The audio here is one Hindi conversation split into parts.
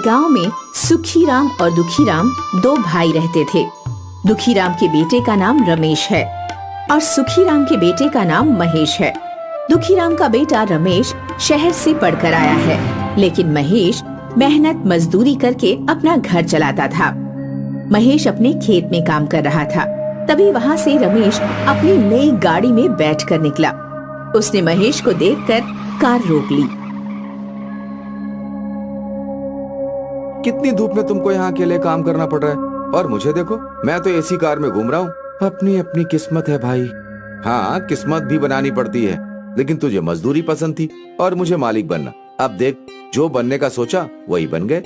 गांव में सुखीराम और दुखीराम दो भाई रहते थे। दुखीराम के बेटे का नाम रमेश है और सुखीराम के बेटे का नाम महेश है। दुखीराम का बेटा रमेश शहर से पढ़कर आया है, लेकिन महेश मेहनत मजदूरी करके अपना घर चलाता था। महेश अपने खेत में काम कर रहा था, तभी वहाँ से रमेश अपनी नई गाड़ी में बैठकर निकला। उसने महेश को देखकर कार रोक ली। कितनी धूप में तुमको यहाँ अकेले काम करना पड़ रहा है, और मुझे देखो, मैं तो एसी कार में घूम रहा हूँ। अपनी अपनी किस्मत है भाई। हाँ, किस्मत भी बनानी पड़ती है, लेकिन तुझे मजदूरी पसंद थी और मुझे मालिक बनना। अब देख, जो बनने का सोचा वही बन गए।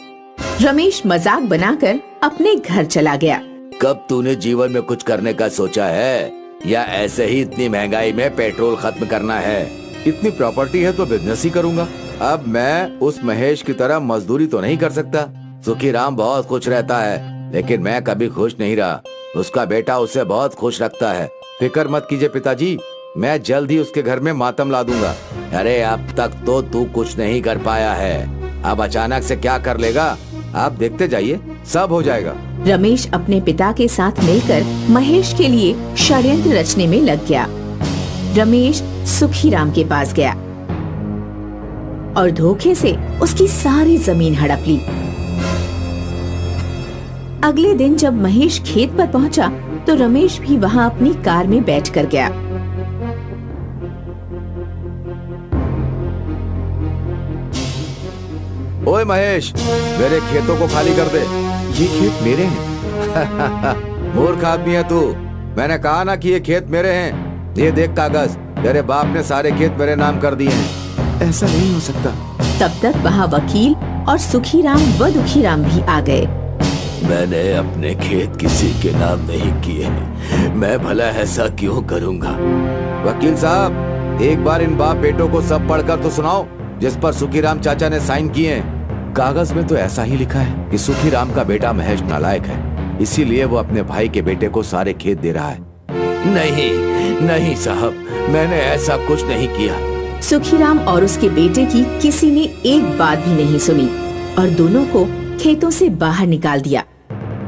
रमेश मजाक बनाकर अपने घर चला गया। कब तूने जीवन में कुछ करने का सोचा है, या ऐसे ही इतनी महंगाई में पेट्रोल खत्म करना है? इतनी प्रॉपर्टी है तो बिजनेस ही करूंगा। अब मैं उस महेश की तरह मजदूरी तो नहीं कर सकता। सुखीराम बहुत खुश रहता है, लेकिन मैं कभी खुश नहीं रहा। उसका बेटा उसे बहुत खुश रखता है। फिक्र मत कीजिए पिताजी, मैं जल्द ही उसके घर में मातम ला दूंगा। अरे अब तक तो तू कुछ नहीं कर पाया है, अब अचानक से क्या कर लेगा? आप देखते जाइए, सब हो जाएगा। रमेश अपने पिता के साथ मिलकर महेश के लिए षड्यंत्र रचने में लग गया। रमेश सुखीराम के पास गया और धोखे से उसकी सारी जमीन हड़प ली। अगले दिन जब महेश खेत पर पहुंचा, तो रमेश भी वहां अपनी कार में बैठकर गया। ओए महेश, मेरे खेतों को खाली कर दे। ये खेत मेरे हैं। मूर्ख आदमी है तू। मैंने कहा ना कि ये खेत मेरे हैं। ये देख कागज, तेरे बाप ने सारे खेत मेरे नाम कर दिए हैं। ऐसा नहीं हो सकता। तब तक वहाँ वकील और सुखीराम व दुखीराम भी आ गए। मैंने अपने खेत किसी के नाम नहीं किए, मैं भला ऐसा क्यों करूँगा? वकील साहब, एक बार इन बाप बेटों को सब पढ़कर तो सुनाओ, जिस पर सुखीराम चाचा ने साइन किए हैं। कागज में तो ऐसा ही लिखा है कि सुखीराम का बेटा महेश नालायक है, इसीलिए वो अपने भाई के बेटे को सारे खेत दे रहा है। नहीं नहीं साहब, मैंने ऐसा कुछ नहीं किया। सुखीराम और उसके बेटे की किसी ने एक बात भी नहीं सुनी और दोनों को खेतों से बाहर निकाल दिया।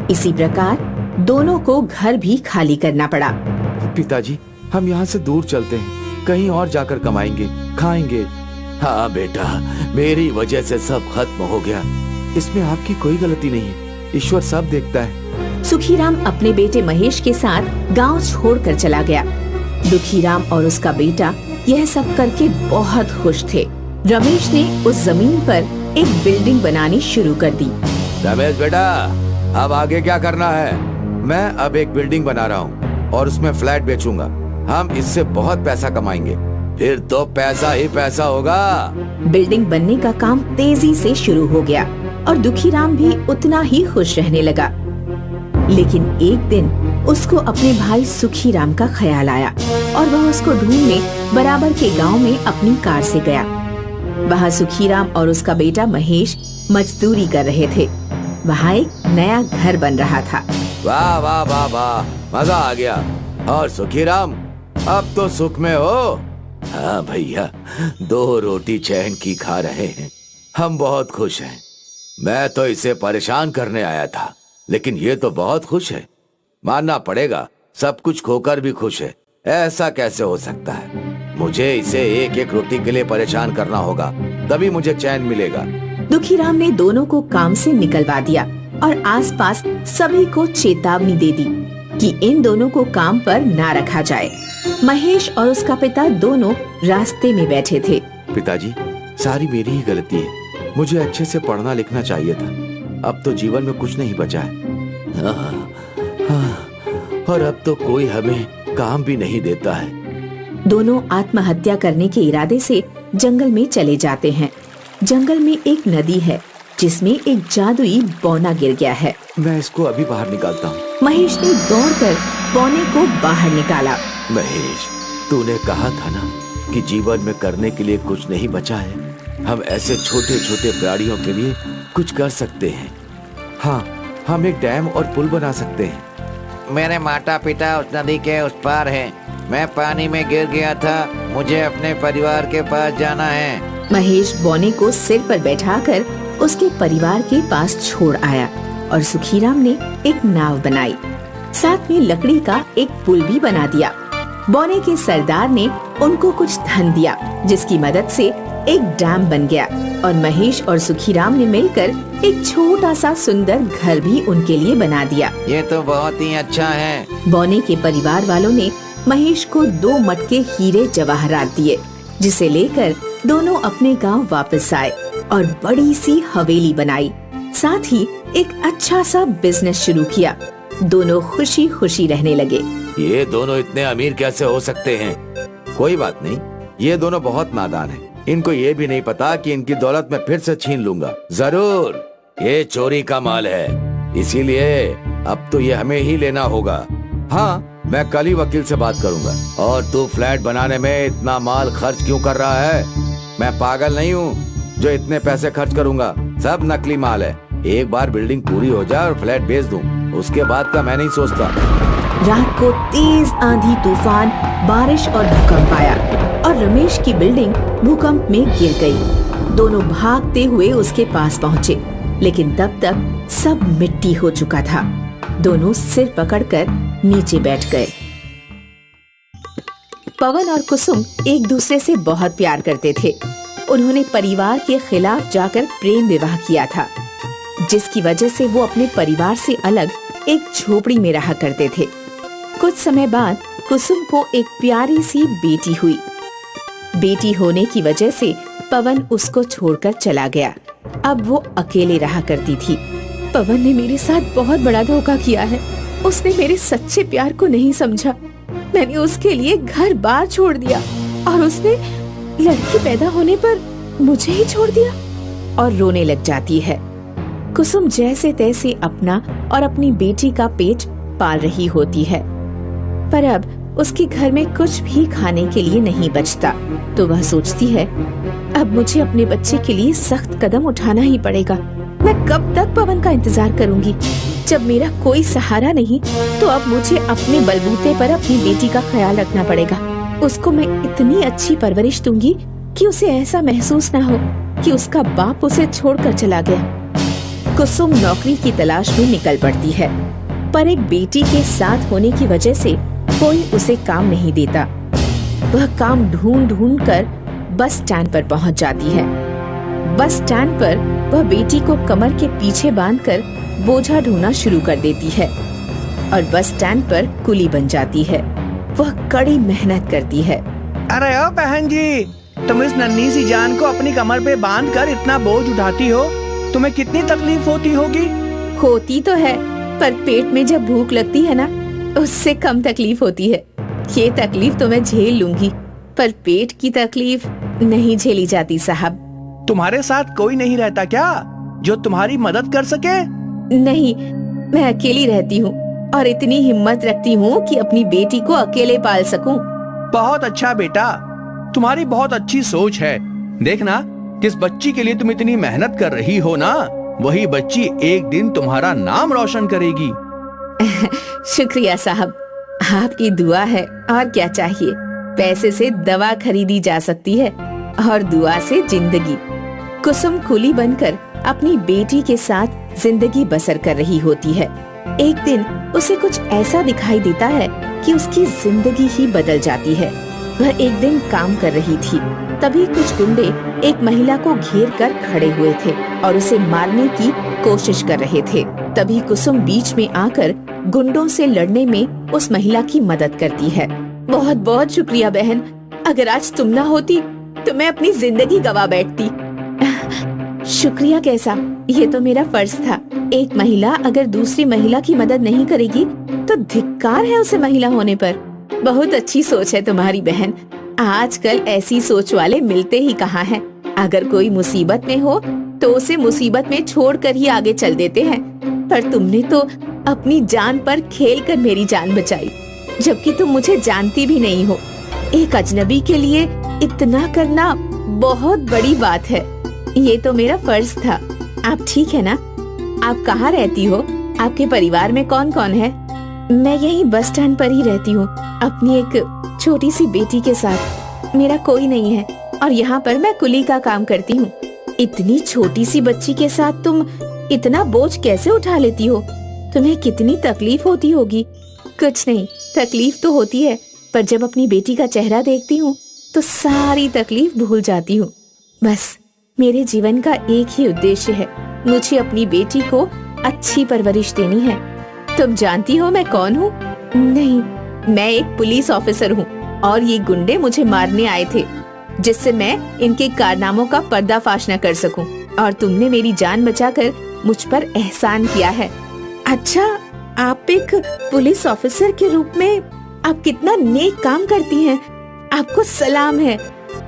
इसी प्रकार दोनों को घर भी खाली करना पड़ा। पिताजी, हम यहाँ से दूर चलते हैं, कहीं और जाकर कमाएंगे, खाएंगे। हाँ बेटा, मेरी वजह से सब खत्म हो गया। इसमें आपकी कोई गलती नहीं है, ईश्वर सब देखता है। सुखीराम अपने बेटे महेश के साथ गांव छोड़कर चला गया। दुखीराम और उसका बेटा यह सब करके बहुत खुश थे। रमेश ने उस जमीन पर एक बिल्डिंग बनानी शुरू कर दी। रमेश बेटा, अब आगे क्या करना है? मैं अब एक बिल्डिंग बना रहा हूँ और उसमें फ्लैट बेचूंगा। हम इससे बहुत पैसा कमाएंगे। फिर तो पैसा ही पैसा होगा। बिल्डिंग बनने का काम तेजी से शुरू हो गया और दुखीराम भी उतना ही खुश रहने लगा। लेकिन एक दिन उसको अपने भाई सुखीराम का ख्याल आया और वह उसको ढूंढने बराबर के गांव में अपनी कार से गया। वहाँ सुखीराम और उसका बेटा महेश मजदूरी कर रहे थे। वहाँ एक नया घर बन रहा था। वाह वाह वाह वाह, मजा आ गया। और सुखीराम, अब तो सुख में हो? हाँ भैया, 2 रोटी चैन की खा रहे हैं। हम बहुत खुश हैं। मैं तो इसे परेशान करने आया था, लेकिन ये तो बहुत खुश है। मानना पड़ेगा, सब कुछ खोकर भी खुश है। ऐसा कैसे हो सकता है? मुझे इसे एक एक रोटी के लिए परेशान करना होगा, तभी मुझे चैन मिलेगा। दुखीराम ने दोनों को काम से निकलवा दिया और आसपास सभी को चेतावनी दे दी कि इन दोनों को काम पर ना रखा जाए। महेश और उसका पिता दोनों रास्ते में बैठे थे। पिताजी, सारी मेरी ही गलती है। मुझे अच्छे से पढ़ना लिखना चाहिए था। अब तो जीवन में कुछ नहीं बचा है। और अब तो कोई हमें काम भी नहीं देता है। दोनों आत्महत्या करने के इरादे से जंगल में चले जाते हैं। जंगल में एक नदी है जिसमें एक जादुई बौना गिर गया है। मैं इसको अभी बाहर निकालता हूँ। महेश ने दौड़कर बौने को बाहर निकाला। महेश, तूने कहा था ना कि जीवन में करने के लिए कुछ नहीं बचा है। हम ऐसे छोटे छोटे प्राणियों के लिए कुछ कर सकते हैं। हाँ, हम एक डैम और पुल बना सकते हैं। मेरे माता पिता उस नदी के उस पार हैं। मैं पानी में गिर गया था, मुझे अपने परिवार के पास जाना है। महेश बौने को सिर पर बैठाकर उसके परिवार के पास छोड़ आया और सुखीराम ने एक नाव बनाई। साथ में लकड़ी का एक पुल भी बना दिया। बौने के सरदार ने उनको कुछ धन दिया, जिसकी मदद से एक डैम बन गया और महेश और सुखीराम ने मिलकर एक छोटा सा सुंदर घर भी उनके लिए बना दिया। ये तो बहुत ही अच्छा है। बौने के परिवार वालों ने महेश को 2 मटके हीरे जवाहरात दिए, जिसे लेकर दोनों अपने गांव वापस आए और बड़ी सी हवेली बनाई। साथ ही एक अच्छा सा बिजनेस शुरू किया। दोनों खुशी खुशी रहने लगे। ये दोनों इतने अमीर कैसे हो सकते हैं? कोई बात नहीं, ये दोनों बहुत नादान हैं। इनको ये भी नहीं पता कि इनकी दौलत मैं फिर से छीन लूंगा। जरूर, ये चोरी का माल है, इसीलिए अब तो ये हमें ही लेना होगा। हाँ, मैं कल ही वकील से बात करूंगा। और तू फ्लैट बनाने में इतना माल खर्च क्यों कर रहा है? मैं पागल नहीं हूँ जो इतने पैसे खर्च करूंगा। सब नकली माल है। एक बार बिल्डिंग पूरी हो जाए और फ्लैट बेच दूं, उसके बाद का मैं नहीं सोचता। रात को तेज आंधी, तूफान, बारिश और भूकंप आया और रमेश की बिल्डिंग भूकंप में गिर गई। दोनों भागते हुए उसके पास पहुँचे, लेकिन तब तक सब मिट्टी हो चुका था। दोनों सिर पकड़कर नीचे बैठ गए। पवन और कुसुम एक दूसरे से बहुत प्यार करते थे। उन्होंने परिवार के खिलाफ जाकर प्रेम विवाह किया था, जिसकी वजह से वो अपने परिवार से अलग एक झोपड़ी में रहा करते थे। कुछ समय बाद कुसुम को एक प्यारी सी बेटी हुई। बेटी होने की वजह से पवन उसको छोड़कर चला गया। अब वो अकेले रहा करती थी। पवन ने मेरे साथ बहुत बड़ा धोखा किया है। उसने मेरे सच्चे प्यार को नहीं समझा। मैंने उसके लिए घर बार छोड़ दिया और उसने लड़की पैदा होने पर मुझे ही छोड़ दिया और रोने लग जाती है। कुसुम जैसे तैसे अपना और अपनी बेटी का पेट पाल रही होती है, पर अब उसके घर में कुछ भी खाने के लिए नहीं बचता। तो वह सोचती है, अब मुझे अपने बच्चे के लिए सख्त कदम उठाना ही पड़ेगा। मैं कब तक पवन का इंतजार करूंगी? जब मेरा कोई सहारा नहीं, तो अब मुझे अपने बलबूते पर अपनी बेटी का ख्याल रखना पड़ेगा। उसको मैं इतनी अच्छी परवरिश दूंगी कि उसे ऐसा महसूस ना हो कि उसका बाप उसे छोड़कर चला गया। कुसुम नौकरी की तलाश में निकल पड़ती है, पर एक बेटी के साथ होने की वजह से कोई उसे काम नहीं देता। वह काम ढूंढ ढूंढ कर बस स्टैंड पर पहुंच जाती है। बस स्टैंड पर वह बेटी को कमर के पीछे बांधकर बोझा ढोना शुरू कर देती है और बस स्टैंड पर कुली बन जाती है। वह कड़ी मेहनत करती है। अरे ओ बहन जी, तुम इस नन्ही सी जान को अपनी कमर पे बांध कर इतना बोझ उठाती हो, तुम्हें कितनी तकलीफ होती होगी? होती तो है, पर पेट में जब भूख लगती है ना, उससे कम तकलीफ होती है। ये तकलीफ तो मैं झेल लूंगी, पर पेट की तकलीफ नहीं झेली जाती साहब। तुम्हारे साथ कोई नहीं रहता क्या जो तुम्हारी मदद कर सके? नहीं, मैं अकेली रहती हूँ और इतनी हिम्मत रखती हूँ कि अपनी बेटी को अकेले पाल सकूं। बहुत अच्छा बेटा, तुम्हारी बहुत अच्छी सोच है। देखना, जिस बच्ची के लिए तुम इतनी मेहनत कर रही हो ना, वही बच्ची एक दिन तुम्हारा नाम रोशन करेगी। शुक्रिया साहब, आपकी दुआ है और क्या चाहिए। पैसे से दवा खरीदी जा सकती है और दुआ से जिंदगी। कुसुम कुली बनकर अपनी बेटी के साथ जिंदगी बसर कर रही होती है। एक दिन उसे कुछ ऐसा दिखाई देता है कि उसकी जिंदगी ही बदल जाती है। वह एक दिन काम कर रही थी, तभी कुछ गुंडे एक महिला को घेर कर खड़े हुए थे और उसे मारने की कोशिश कर रहे थे। तभी कुसुम बीच में आकर गुंडों से लड़ने में उस महिला की मदद करती है। बहुत बहुत शुक्रिया बहन, अगर आज तुम ना होती तो मैं अपनी जिंदगी गवा बैठती। शुक्रिया कैसा, ये तो मेरा फर्ज था। एक महिला अगर दूसरी महिला की मदद नहीं करेगी तो धिक्कार है उसे महिला होने पर। बहुत अच्छी सोच है तुम्हारी बहन। आजकल ऐसी सोच वाले मिलते ही कहाँ हैं। अगर कोई मुसीबत में हो तो उसे मुसीबत में छोड़कर ही आगे चल देते हैं, पर तुमने तो अपनी जान पर खेल कर मेरी जान बचाई, जबकि तुम मुझे जानती भी नहीं हो। एक अजनबी के लिए इतना करना बहुत बड़ी बात है। ये तो मेरा फर्ज था। आप ठीक है ना? आप कहाँ रहती हो? आपके परिवार में कौन कौन है? मैं यहीं बस स्टैंड पर ही रहती हूँ, अपनी एक छोटी सी बेटी के साथ। मेरा कोई नहीं है और यहाँ पर मैं कुली का काम करती हूँ। इतनी छोटी सी बच्ची के साथ तुम इतना बोझ कैसे उठा लेती हो? तुम्हें कितनी तकलीफ होती होगी। कुछ नहीं, तकलीफ तो होती है, पर जब अपनी बेटी का चेहरा देखती हूँ तो सारी तकलीफ भूल जाती हूँ। बस मेरे जीवन का एक ही उद्देश्य है, मुझे अपनी बेटी को अच्छी परवरिश देनी है। तुम जानती हो मैं कौन हूँ? नहीं, मैं एक पुलिस ऑफिसर हूँ और ये गुंडे मुझे मारने आए थे, जिससे मैं इनके कारनामों का पर्दाफाश न कर सकूं। और तुमने मेरी जान बचाकर मुझ पर एहसान किया है। अच्छा, आप एक पुलिस ऑफिसर के रूप में आप कितना नेक काम करती हैं। आपको सलाम है।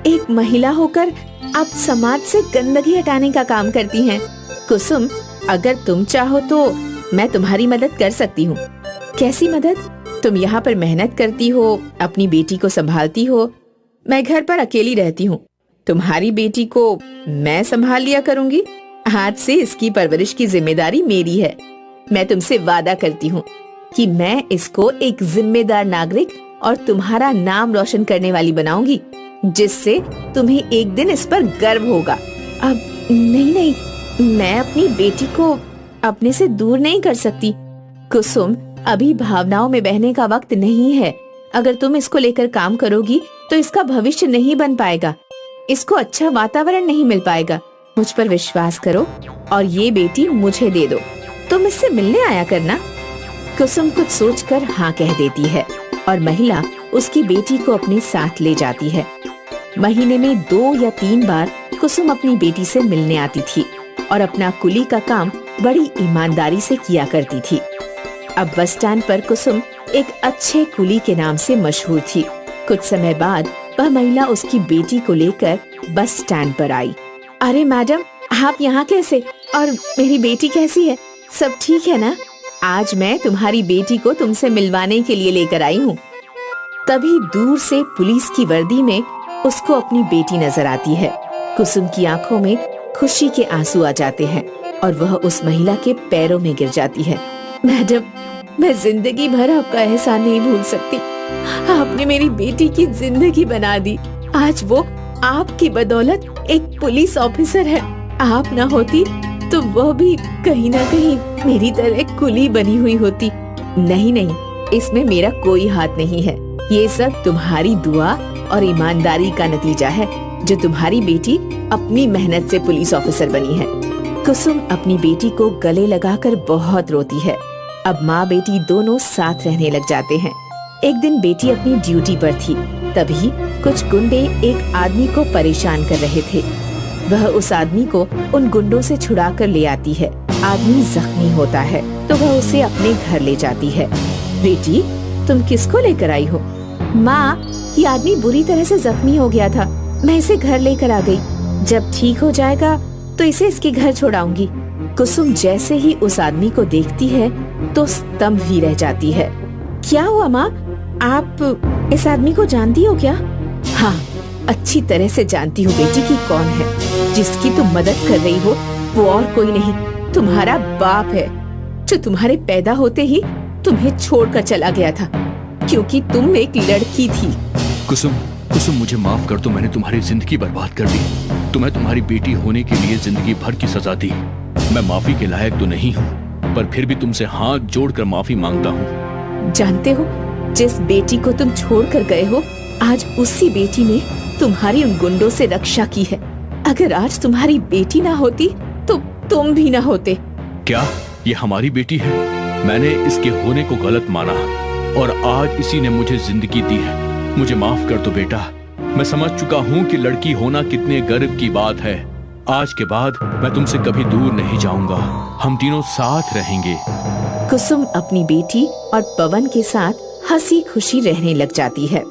एक महिला होकर आप समाज से गंदगी हटाने का काम करती हैं। कुसुम, अगर तुम चाहो तो मैं तुम्हारी मदद कर सकती हूँ। कैसी मदद? तुम यहाँ पर मेहनत करती हो, अपनी बेटी को संभालती हो, मैं घर पर अकेली रहती हूँ। तुम्हारी बेटी को मैं संभाल लिया करूँगी। आज से इसकी परवरिश की जिम्मेदारी मेरी है। मैं तुमसे वादा करती हूँ कि मैं इसको एक जिम्मेदार नागरिक और तुम्हारा नाम रोशन करने वाली बनाऊंगी, जिससे तुम्हें एक दिन इस पर गर्व होगा। अब नहीं, मैं अपनी बेटी को अपने से दूर नहीं कर सकती। कुसुम, अभी भावनाओं में बहने का वक्त नहीं है। अगर तुम इसको लेकर काम करोगी तो इसका भविष्य नहीं बन पाएगा, इसको अच्छा वातावरण नहीं मिल पाएगा। मुझ पर विश्वास करो और ये बेटी मुझे दे दो। तुम इससे मिलने आया करना। कुसुम कुछ सोचकर हाँ कह देती है और महिला उसकी बेटी को अपने साथ ले जाती है। महीने में 2 या 3 बार कुसुम अपनी बेटी से मिलने आती थी और अपना कुली का काम बड़ी ईमानदारी से किया करती थी। अब बस स्टैंड पर कुसुम एक अच्छे कुली के नाम से मशहूर थी। कुछ समय बाद वह महिला उसकी बेटी को लेकर बस स्टैंड पर आई। अरे मैडम, आप यहाँ कैसे? और मेरी बेटी कैसी है? सब ठीक है ना? आज मैं तुम्हारी बेटी को तुमसे मिलवाने के लिए लेकर आई हूँ। तभी दूर से पुलिस की वर्दी में उसको अपनी बेटी नजर आती है। कुसुम की आंखों में खुशी के आंसू आ जाते हैं और वह उस महिला के पैरों में गिर जाती है। मैडम, मैं जिंदगी भर आपका एहसान नहीं भूल सकती। आपने मेरी बेटी की जिंदगी बना दी। आज वो आपकी बदौलत एक पुलिस ऑफिसर है। आप ना होती तो वह भी कहीं ना कहीं मेरी तरह कुली बनी हुई होती। नहीं, इसमें मेरा कोई हाथ नहीं है। ये सब तुम्हारी दुआ और ईमानदारी का नतीजा है, जो तुम्हारी बेटी अपनी मेहनत से पुलिस ऑफिसर बनी है। कुसुम अपनी बेटी को गले लगाकर बहुत रोती है। अब माँ बेटी दोनों साथ रहने लग जाते हैं। एक दिन बेटी अपनी ड्यूटी पर थी, तभी कुछ गुंडे एक आदमी को परेशान कर रहे थे। वह उस आदमी को उन गुंडों से छुड़ा कर ले आती है। आदमी जख्मी होता है तो वह उसे अपने घर ले जाती है। बेटी, तुम किसको लेकर आई हो? माँ, ये आदमी बुरी तरह से जख्मी हो गया था, मैं इसे घर लेकर आ गई। जब ठीक हो जाएगा तो इसे इसके घर छोड़ाऊंगी। कुसुम जैसे ही उस आदमी को देखती है तो स्तंभ ही रह जाती है। क्या हुआ माँ? आप इस आदमी को जानती हो क्या? हाँ, अच्छी तरह से जानती हूँ बेटी की कौन है। जिसकी तुम मदद कर रही हो वो और कोई नहीं, तुम्हारा बाप है, जो तुम्हारे पैदा होते ही तुम्हें छोड़कर चला गया था, क्योंकि तुम एक लड़की थी। कुसुम, मुझे माफ कर दो, मैंने तुम्हारी जिंदगी बर्बाद कर दी। तुम्हें तुम्हारी बेटी होने के लिए जिंदगी भर की सजा दी। मैं माफी के लायक तो नहीं हूँ, पर फिर भी तुमसे हाथ जोड़कर माफी मांगता हूँ। जानते हो, जिस बेटी को तुम छोड़कर गए हो, आज उसी बेटी ने तुम्हारी उन गुंडों से रक्षा की है। अगर आज तुम्हारी बेटी ना होती तो तुम भी ना होते। क्या ये हमारी बेटी है? मैंने इसके होने को गलत माना और आज इसी ने मुझे जिंदगी दी है। मुझे माफ कर दो बेटा। मैं समझ चुका हूँ कि लड़की होना कितने गर्व की बात है। आज के बाद मैं तुमसे कभी दूर नहीं जाऊंगा, हम तीनों साथ रहेंगे। कुसुम अपनी बेटी और पवन के साथ हंसी खुशी रहने लग जाती है।